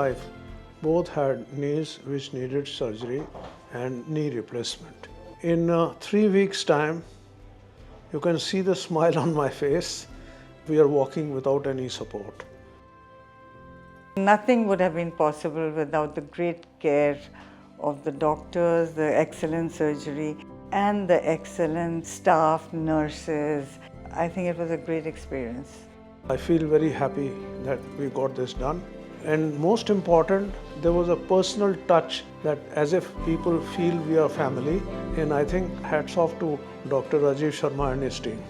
wife both had knees which needed surgery and knee replacement. In 3 weeks' time, you can see the smile on my face. We are walking without any support. Nothing would have been possible without the great care of the doctors, the excellent surgery, and the excellent staff, nurses. I think it was a great experience. I feel very happy that we got this done. And most important, there was a personal touch that as if people feel we are family. And I think hats off to Dr. Rajiv Sharma and his team.